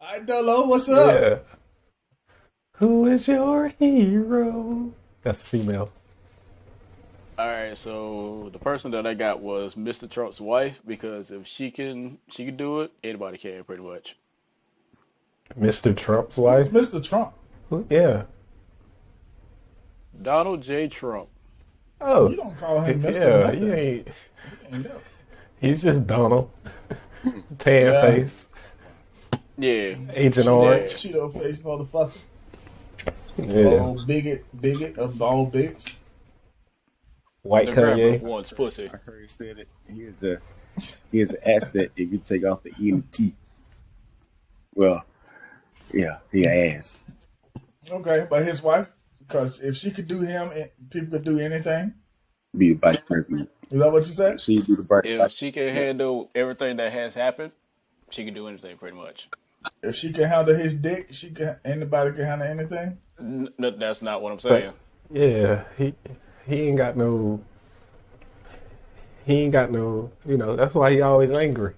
I don't know what's up. Yeah. Who is your hero? That's a female. All right, so the person that I got was Mr. Trump's wife because if she can do it, anybody can pretty much. Mr. Trump's Who's wife? Mr. Trump? Yeah. Donald J. Trump. Oh, You don't call him Mr. yeah. He Nothing. ain't. He ain't know. He's just Donald. Tan Yeah. face. Yeah, Agent Cheeto, yeah. Orange. Cheeto face motherfucker. Yeah. Old bigot of all bigots. White The grabber of Kanye. one's pussy. I heard you said it. Here's an asset if you take off the E and the T. Well, yeah, he an ass. Okay, but his wife, because if she could do him, people could do anything. Be the vice president. Is that what you said? She be the vice If she can handle everything that has happened, she can do anything pretty much. If she can handle his dick, she can. Anybody can handle anything. That's not what I'm But saying. yeah, he ain't got no. He ain't got no. That's why he always angry.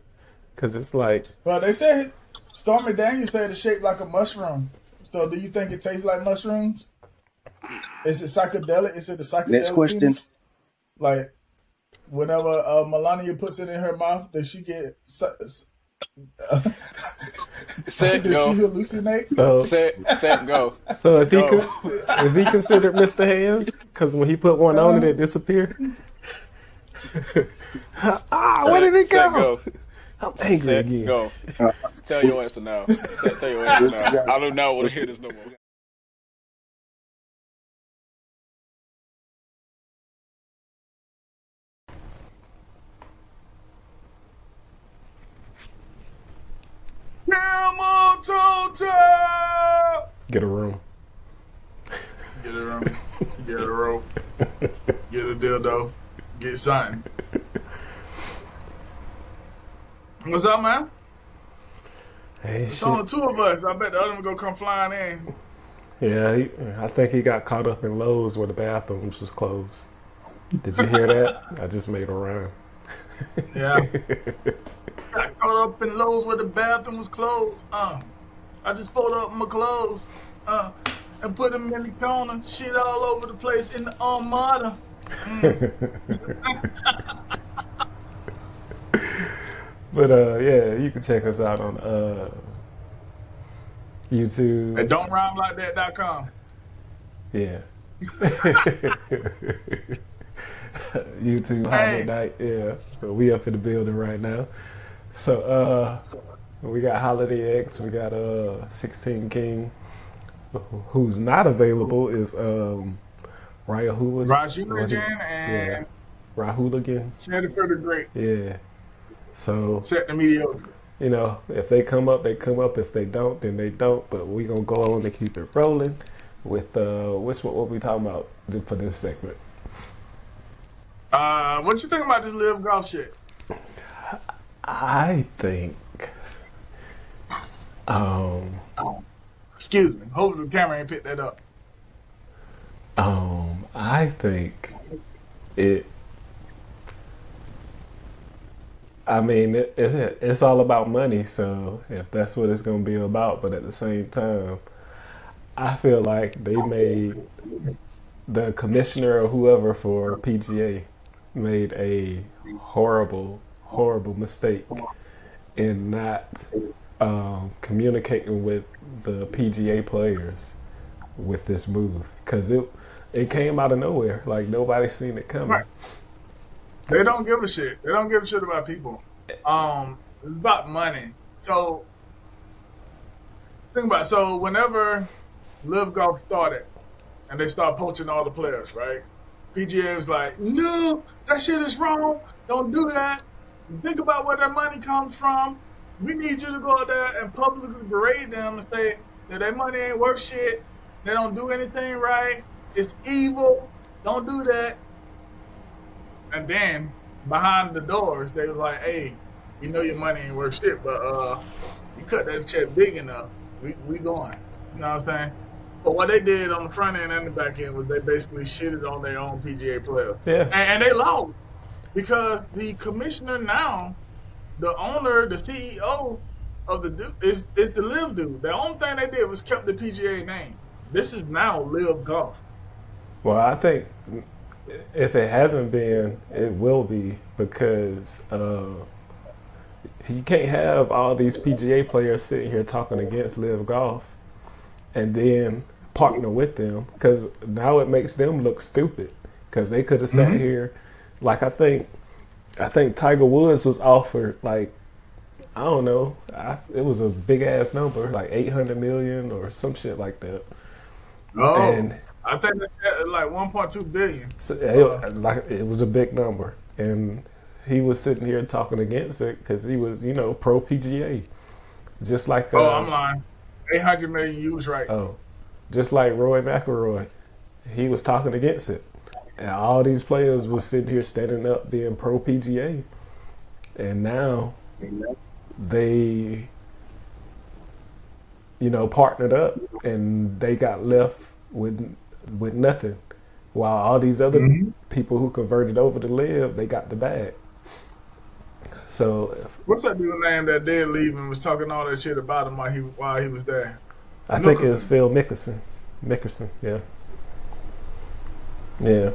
Cause it's like, Well, they said Stormy Daniels said it's shaped like a mushroom. So, do you think it tastes like mushrooms? Is it psychedelic? Is it a Next psychedelic question. penis? Like whenever Melania puts it in her mouth, does she get? Set, Does she go. hallucinate? so. Set, go. So Go. is he considered Mr. Hands? Because when he put one on it, Uh, it disappeared. Where did Set, it set, go? go. I'm angry Set, again. go. Uh, Tell your answer now. Tell your answer now. I do not want to hear this no more. Camel Toe Tap! Get a room. Get a room. Get a rope. Get a dildo. Get something. What's up, man? Hey, It's shit. only two of us. I bet the other one gonna come flying in. Yeah, I think he got caught up in Lowe's where the bathrooms was closed. Did you hear that? I just made a rhyme. Yeah. Got caught up in Lowe's where the bathroom was closed. I just folded up my clothes. And put them in the corner. Shit all over the place in the armada. But yeah, you can check us out on And YouTube. don't rhyme like that.com. Yeah. YouTube Holiday Hey, Night. Yeah. So we up in the building right now. So we got Holiday X, we got 16 King. Who's not available is Raya Rajulian yeah. and Rahuligan. Senator the Great. Yeah. So, Set the mediocre. if they come up, they come up. If they don't, then they don't. But we gonna go on and keep it rolling with what we talking about for this segment. What you think about this live golf shit? I think um Excuse me. Hopefully the camera ain't picked that up. I think it I mean, it's all about money. So if that's what it's going to be about, but at the same time, I feel like they made the commissioner or whoever for PGA made a horrible, horrible mistake in not communicating with the PGA players with this move because it came out of nowhere. Like nobody seen it coming. Right. They don't give a shit. They don't give a shit about people. It's about money. So think about it. So whenever live golf started and they start poaching all the players, right? PGA was like, no, that shit is wrong. Don't do that. Think about where that money comes from. We need you to go out there and publicly berate them and say that their money ain't worth shit. They don't do anything right. It's evil. Don't do that. And then behind the doors, they was like, hey, we know your money ain't worth shit, but you cut that check big enough, we going. You know what I'm saying? But what they did on the front end and the back end was they basically shitted on their own PGA players. Yeah, And they lost because the commissioner now, the owner, the CEO of the dude is the Live dude. The only thing they did was kept the PGA name. This is now Live Golf. Well, I think if it hasn't been, it will be because you can't have all these PGA players sitting here talking against Live Golf and then partner with them because now it makes them look stupid because they could have sat Mm-hmm. here like I think Tiger Woods was offered like I don't know it was a big ass number like 800 million or some shit like that Oh, and I think that's like 1.2 billion. so Uh, like it was a big number and he was sitting here talking against it because he was pro PGA just like oh, I'm lying. 800 million. You was right. oh just like Roy McIlroy he was talking against it. And all these players was sitting here standing up being pro PGA. And now they, partnered up and they got left with nothing. While all these other Mm-hmm. people who converted over to Live, they got the bag. So What's that dude name that did leave and was talking all that shit about him while he was there? I think it's Mickelson. Phil Mickelson. Mickelson, yeah. Yeah.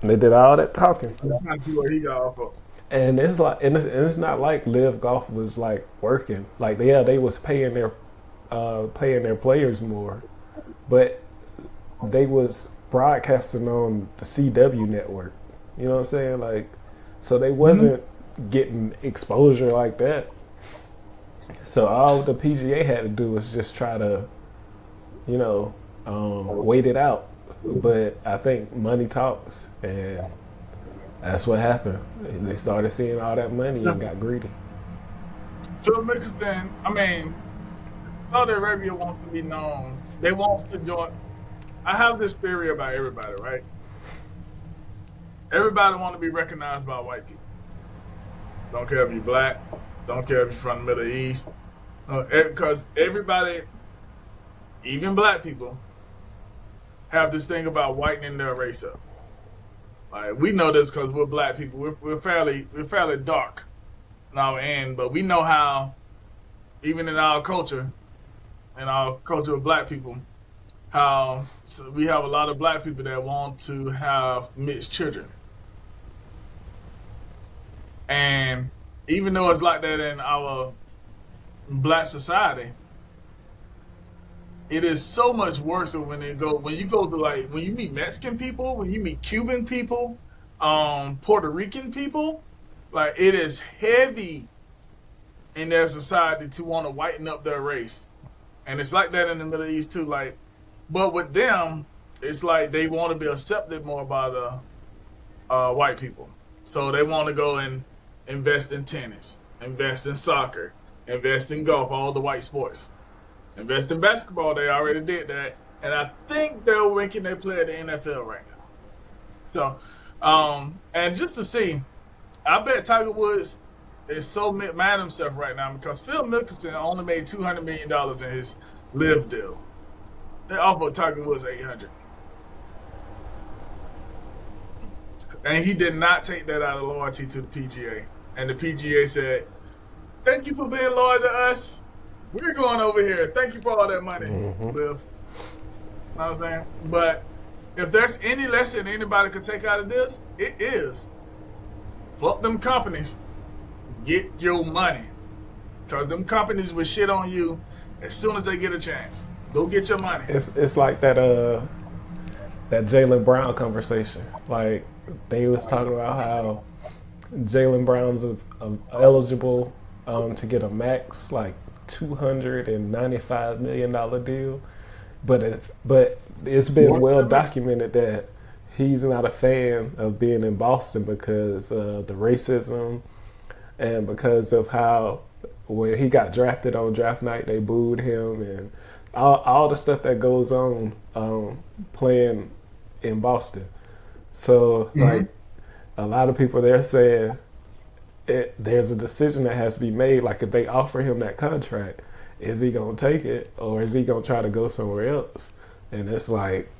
They did all that talking. I'm trying to see what he got off of. And it's like, and it's not like Live Golf was like working. Like, yeah, they was paying their players more, but they was broadcasting on the CW network. You know what I'm saying? Like, so they Mm-hmm. wasn't getting exposure like that. So all the PGA had to do was just try to, wait it out. But I think money talks, and that's what happened. They started seeing all that money Yeah. and got greedy. Phil Mickelson, I mean, Saudi Arabia wants to be known. They want to join. I have this theory about everybody, right? Everybody want to be recognized by white people. Don't care if you're black. Don't care if you're from the Middle East. Because everybody, even black people, have this thing about whitening their race up. Like we know this because we're black people. We're fairly dark in our end, but we know how even in our culture of black people, how so we have a lot of black people that want to have mixed children. And even though it's like that in our black society, it is so much worse when you go to like when you meet Mexican people, when you meet Cuban people, Puerto Rican people, like it is heavy in their society to want to whiten up their race. And it's like that in the Middle East too. Like, but with them, it's like they want to be accepted more by the white people. So they want to go and invest in tennis, invest in soccer, invest in golf, all the white sports. Invest in basketball, they already did that. And I think they're ranking their player in the NFL right now. So, and just to see, I bet Tiger Woods is so mad at himself right now because Phil Mickelson only made $200 million in his live deal. They offered Tiger Woods 800, and he did not take that out of loyalty to the PGA. And the PGA said, "Thank you for being loyal to us. We're going over here. Thank you for all that money, Hmm. Liv." You know what I'm saying? But if there's any lesson anybody could take out of this, it is fuck them companies. Get your money. Because them companies will shit on you as soon as they get a chance. Go get your money. It's like that Jalen Brown conversation. Like they was talking about how Jalen Brown's eligible to get a max like $295 million deal, but it's been More well than that. documented that he's not a fan of being in Boston because of the racism and because of how when he got drafted on draft night they booed him and all the stuff that goes on playing in Boston. So Mm-hmm. like a lot of people they're saying there's a decision that has to be made. Like if they offer him that contract, is he gonna take it or is he gonna try to go somewhere else? And it's like,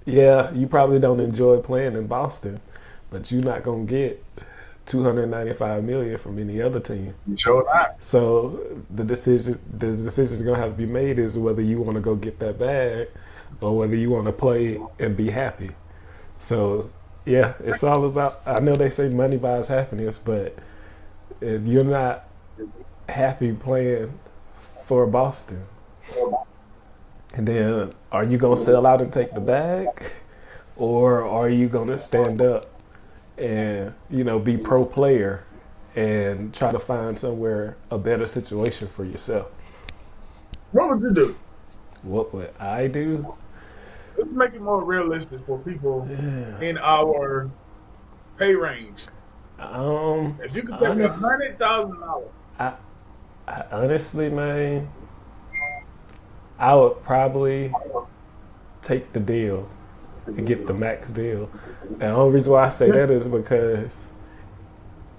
yeah, you probably don't enjoy playing in Boston, but you're not gonna get $295 million from any other team. You sure not. So the decision gonna have to be made is whether you want to go get that bag or whether you want to play and be happy. So yeah, it's all about. I know they say money buys happiness, but if you're not happy playing for Boston, and then are you gonna sell out and take the bag, or are you gonna stand up and be pro player and try to find somewhere a better situation for yourself? What would you do? What would I do? Let's make it more realistic for people in our pay range. If you could take $100,000, I honestly, man, I would probably take the deal and get the max deal. And the only reason why I say that is because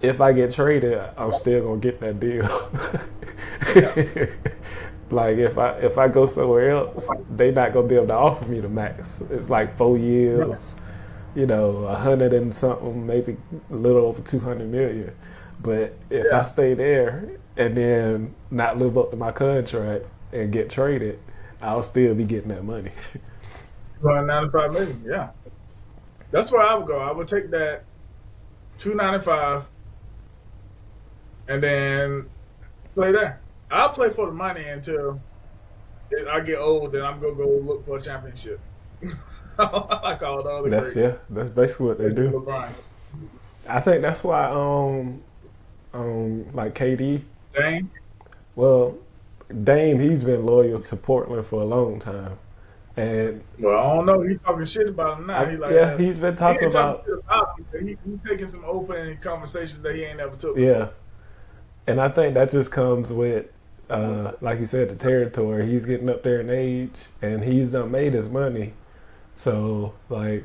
if I get traded, I'm still gonna get that deal. Like if I go somewhere else, they not gonna be able to offer me the max. It's like 4 years, 100 and something, maybe a little over 200 million. But if I stay there and then not live up to my contract and get traded, I'll still be getting that money. $295 million. Yeah, that's where I would go. I would take that 295 and then play there. I'll play for the money until I get old. Then I'm gonna go look for a championship. Like all the other greats. That's basically what they do. LeBron. I think that's why like KD. Dame. Well, Dame, he's been loyal to Portland for a long time. And well, I don't know. He's talking shit about him now. He's been talking about him. He's taking some open conversations that he ain't never took. Yeah. And I think that just comes with, like you said, the territory. He's getting up there in age, and he's done made his money. So, like,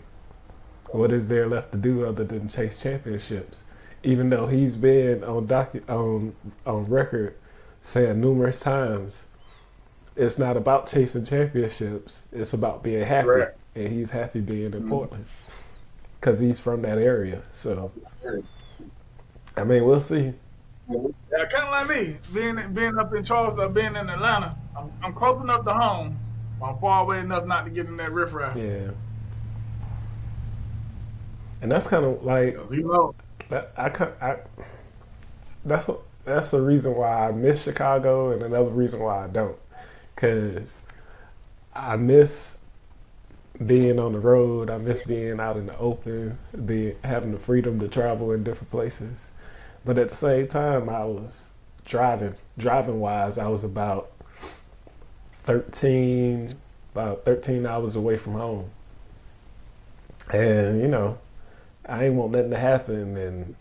what is there left to do other than chase championships? Even though he's been on record saying numerous times, it's not about chasing championships. It's about being happy, right. And he's happy being in Portland because he's from that area. So, I mean, we'll see. Yeah, kind of like me, being up in Charleston, being in Atlanta. I'm close enough to home. I'm far away enough not to get in that riffraff. Yeah. And that's kind of like that's the reason why I miss Chicago, and another reason why I don't, because I miss being on the road. I miss being out in the open, having the freedom to travel in different places. But at the same time, I was driving wise, I was about 13 hours away from home. And, I ain't want nothing to happen and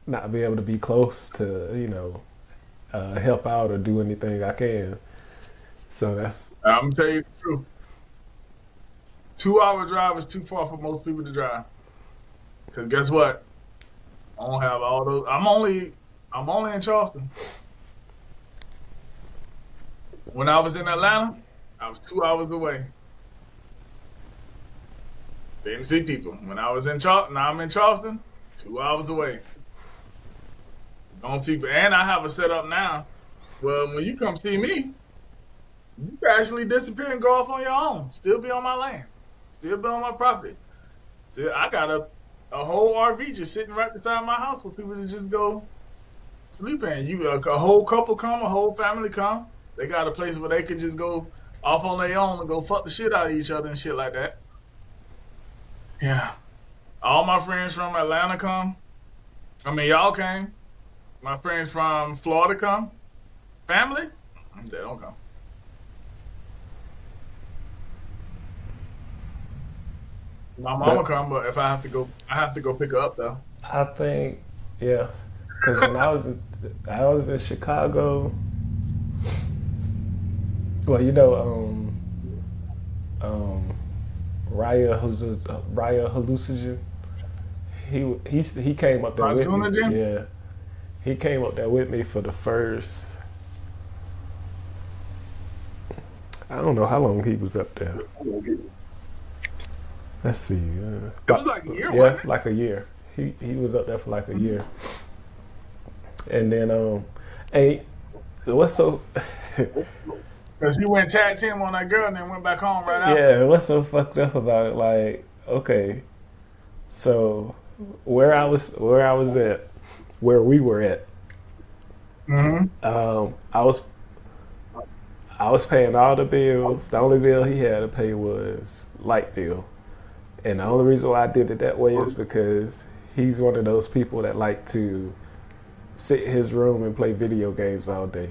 not be able to be close to, help out or do anything I can. So I'm going to tell you the truth. 2-hour drive is too far for most people to drive. Because guess what? I don't have all those. I'm only in Charleston. When I was in Atlanta, I was 2 hours away. Didn't see people. When I was in Charleston, now I'm in Charleston, 2 hours away. Don't see people. And I have a setup now. Well, when you come see me, you can actually disappear and go off on your own. Still be on my land. Still be on my property. I got a whole RV just sitting right beside my house for people to just go sleep in. A whole couple come, a whole family come. They got a place where they could just go off on their own and go fuck the shit out of each other and shit like that. Yeah. All my friends from Atlanta come. I mean, y'all came. My friends from Florida come. Family? They don't come. My mama come, but if I have to go pick her up though. I think, yeah, because when I was in Chicago. Well, Raya Hallucinogen. He came up there with me. Yeah, he came up there with me for the first. I don't know how long he was up there. Let's see. It was like a year, yeah, wasn't it? Like a year. He was up there for like a year. And then hey, what's so Because he went tag team on that girl and then went back home right after. yeah, what's so fucked up about it? Like, okay, so where I was at, where we were at, Mm-hmm. um, I was I was paying all the bills. The only bill he had to pay was light bill. And the only reason why I did it that way is because he's one of those people that like to sit in his room and play video games all day.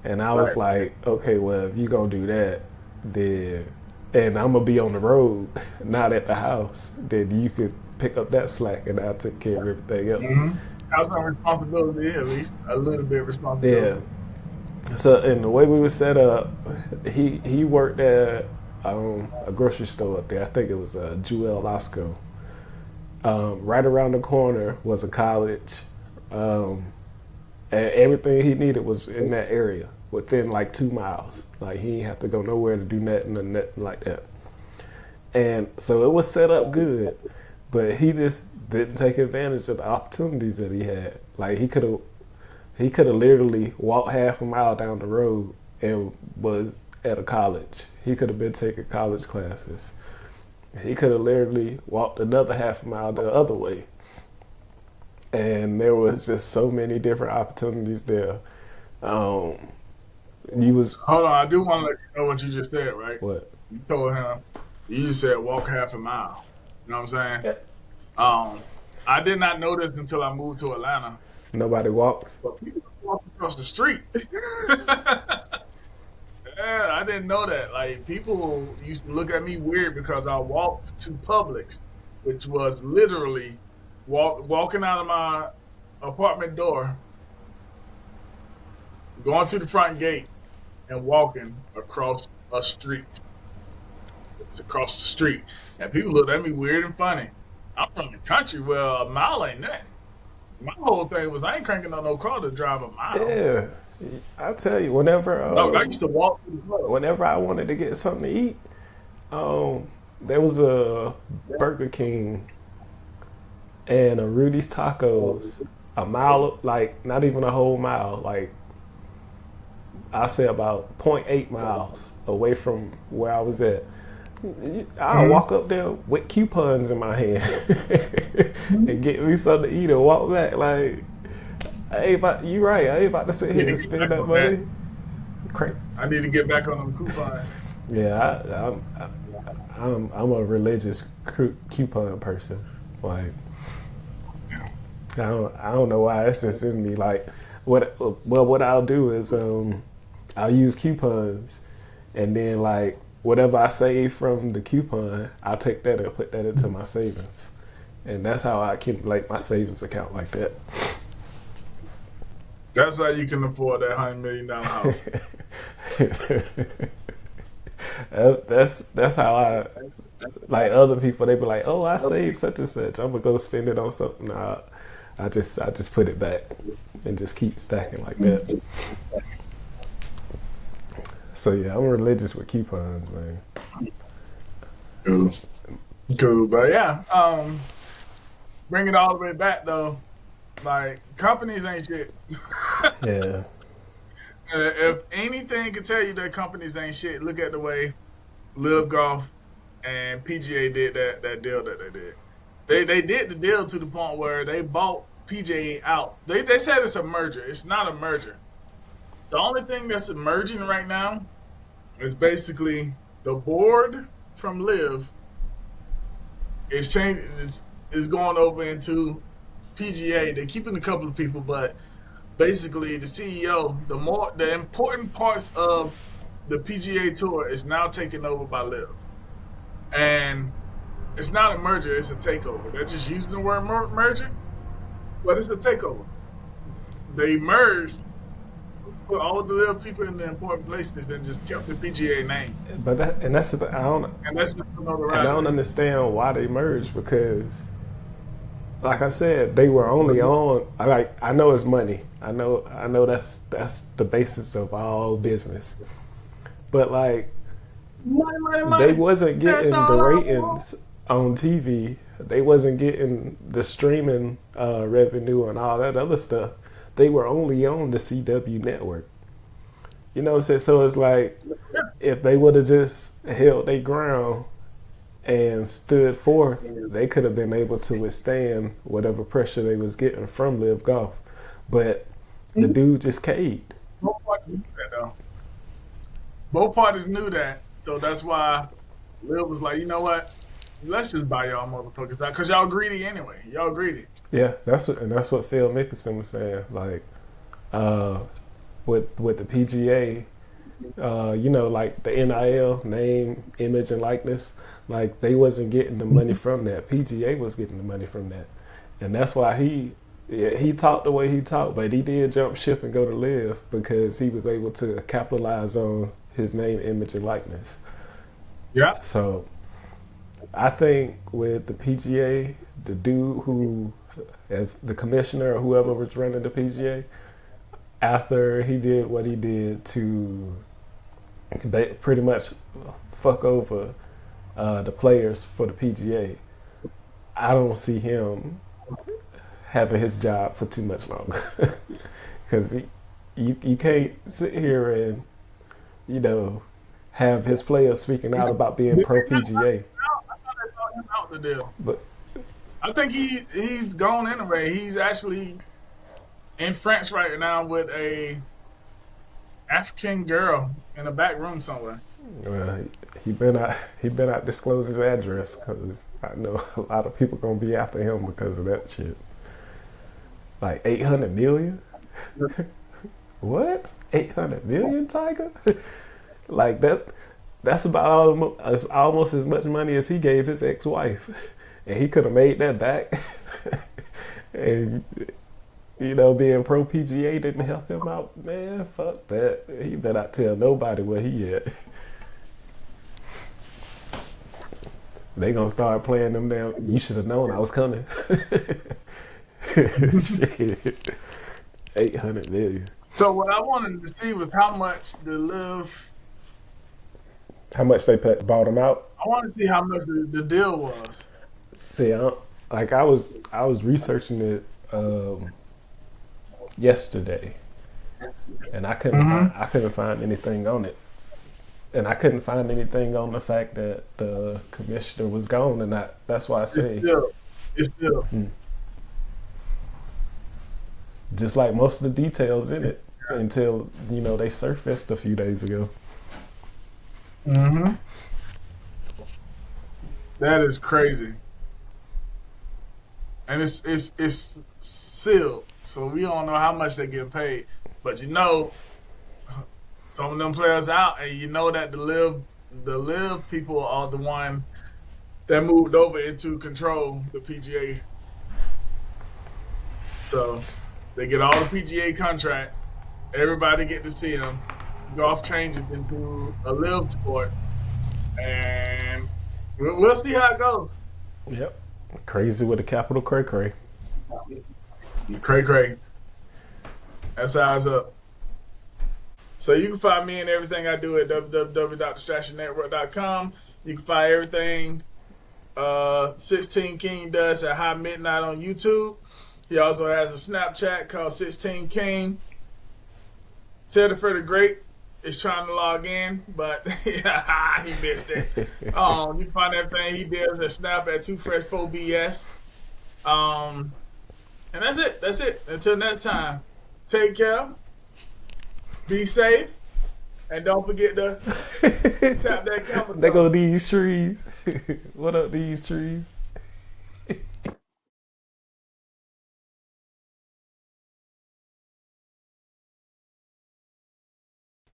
And I was Right. like, okay, well, if you gonna do that, then and I'm gonna be on the road, not at the house, then you could pick up that slack and I'll take care of everything else. Mm-hmm. Have some responsibility, at least a little bit of Yeah. responsibility. So and the way we were set up, he worked at a grocery store up there. I think it was Jewel Lasco. Right around the corner was a college, um, and everything he needed was in that area within like 2 miles. Like he didn't have to go nowhere to do nothing or nothing like that. And so it was set up good, but he just didn't take advantage of the opportunities that he had. Like he could have literally walked half a mile down the road and was at a college. He could have been taking college classes. He could have literally walked another half a mile the other way. And there was just so many different opportunities there. Um, you was Hold on, I do want to let you know what you just said, right? what? You told him, you just said walk half a mile. You know what I'm saying? Yeah. I did not know this until I moved to Atlanta. Nobody walks. But people walk across the street. Yeah, I didn't know that. Like people used to look at me weird because I walked to Publix, which was literally walking out of my apartment door, going to the front gate, and walking across a street. It's across the street, and people looked at me weird and funny. I'm from the country. Well, a mile ain't nothing. My whole thing was I ain't cranking on no car to drive a mile. Yeah, I tell you, No, I used to walk to the club. whenever I wanted to get something to eat, um, there was a Burger King and a Rudy's Tacos a mile, like not even a whole mile, like I say about zero point 0.8 miles away from where I was at. I'll Mhm. walk up there with coupons in my hand and get me something to eat and walk back. Like, you right. I ain't about to sit I need here to and get spend back that on that. money. Cra- I need to get back on them coupons. Yeah, I'm a religious coupon person. Like, I don't know why it's just in me. Like, what I'll do is I'll use coupons, and then like whatever I save from the coupon, I'll take that and put that into my savings, and that's how I keep like my savings account like that. That's how you can afford that $100 million house. That's how I like other people. They be like, "Oh, I saved such and such. I'm gonna go spend it on something." Nah, I just put it back and just keep stacking like that. So yeah, I'm religious with coupons, man. Cool, cool, but yeah, bring it all the way back though. Like companies ain't shit. Yeah, If anything can tell you that companies ain't shit, look at the way Live Golf and PGA did that deal that they did. They did the deal to the point where they bought PGA out. They said it's a merger. It's not a merger. The only thing that's emerging right now is basically the board from Live is changing is going over into PGA. They're keeping a couple of people, but basically the CEO, the important parts of the PGA Tour is now taken over by Live, and it's not a merger; it's a takeover. They're just using the word merger, but it's a takeover. They merged, put all the Live people in the important places, and just kept the PGA name, but that's the thing. and that's just for I don't notoriety. understand why they merged because, like I said, they were only on. I know it's money. I know that's the basis of all business. But like Money, money, they money. wasn't That's getting the all I want. ratings on TV. They wasn't getting the streaming revenue and all that other stuff they were only on the CW network. You know what I'm saying? So it's like if they would have just held their ground and stood forth, they could have been able to withstand whatever pressure they was getting from Live Golf. But the dude just caved. Both parties knew that, though. Both parties knew that, so that's why Lil was like, you know what? Let's just buy y'all motherfuckers out because y'all greedy anyway. Y'all greedy. Yeah, that's what Phil Mickelson was saying. Like, with the PGA, you know, like the NIL, name, image, and likeness, like they wasn't getting the money from that. PGA was getting the money from that, and that's why he talked the way he talked, but he did jump ship and go to Live because he was able to capitalize on his name, image, and likeness. Yeah. So I think with the PGA, the dude who, as the commissioner or whoever was running the PGA, after he did what he did to pretty much fuck over the players for the PGA, I don't see him having his job for too much longer. Because you can't sit here and, you know, have his players speaking out about being pro PGA. I thought they brought him out the deal. But I think he's gone anyway. He's actually in France right now with a African girl in a back room somewhere. he better not disclose his address because I know a lot of people gonna be after him because of that shit. Like 800 million? What? 800 million, Tiger? Like that's about almost as much money as he gave his ex-wife, and he could have made that back. And you know, being pro PGA didn't help him out. Man, fuck that. He better not tell nobody where he at. They gonna start playing them down. You should have known I was coming. Shit. 800 million. So what I wanted to see was how much the Live. How much they bought him out? I wanted to see how much the deal was. See, I was researching it yesterday, and I couldn't find anything on it, and I couldn't find anything on the fact that the commissioner was gone, and that's why I say it's still. Just like most of the details in it until, you know, they surfaced a few days ago. Mm-hmm. That is crazy. And it's sealed. So we don't know how much they're getting paid. But you know, some of them players out, and you know that the live people are the one that moved over into control the PGA. So they get all the PGA contracts. Everybody get to see them. Golf changes into a live sport, and we'll see how it goes. Yep. Crazy with a capital cray cray. Cray. That's how it's up. So you can find me and everything I do at www.distractionnetwork.com. You can find everything 16 King does at High Midnight on YouTube. He also has a Snapchat called 16 King. Teddy for the Great is trying to log in, but he missed it. You can find everything he does at Snap at 2Fresh4BS. And that's it. That's it. Until next time, take care, be safe, and don't forget to tap that camera. They go these trees. What up, these trees?